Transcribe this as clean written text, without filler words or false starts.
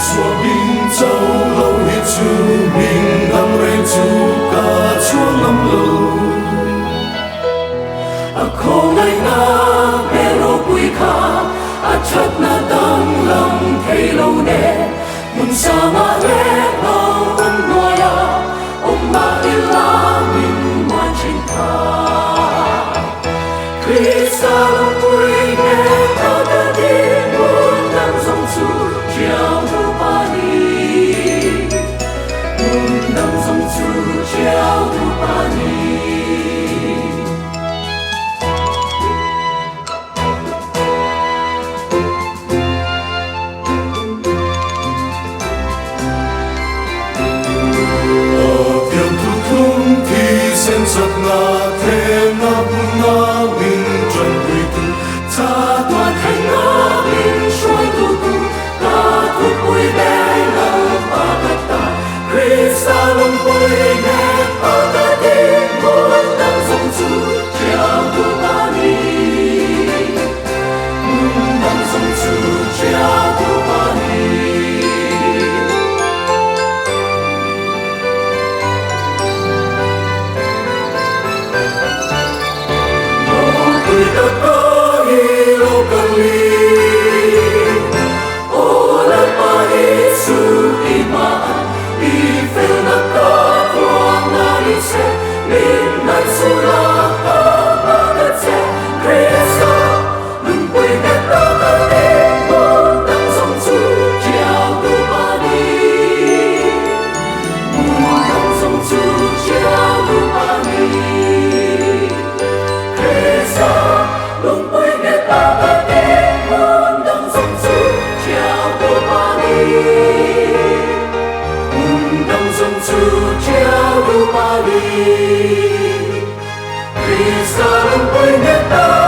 所邊走路熱處面能為主家chúa lâm lâu khổ ngày na pero bùi kha chắc na tăng lòng thấy lâu nè mun sama lẽ lâu ông noya ông ma ila min ma cinta Krista lòng bùi nè ta đã đi muốn đang dòng su chiao tu pa ni muốn đang dòng su chiao tu pa ni sen sat na the na min trần quy tu cha toàn thành na min soi tu tu ta tu bui bé la pa ta Krista long bui ne ta ta đi muốn đang dòng su chiao tu pa ni muốn đang dòng su chiao tu pa ni Kita kahilo kali Ola pa Yesu imaan Ifel na katwang narise Minay sulat kapagat se Krista Lumpuy neta kaling Mundang song su Chiao tu pa ni Mundang song su Chiao tu pa ni Long bui nghe ta ta tiếng muốn đang dòng su chiao tu pa ni muốn đang dòng su chiao tu pa ni Krista long bui nghe ta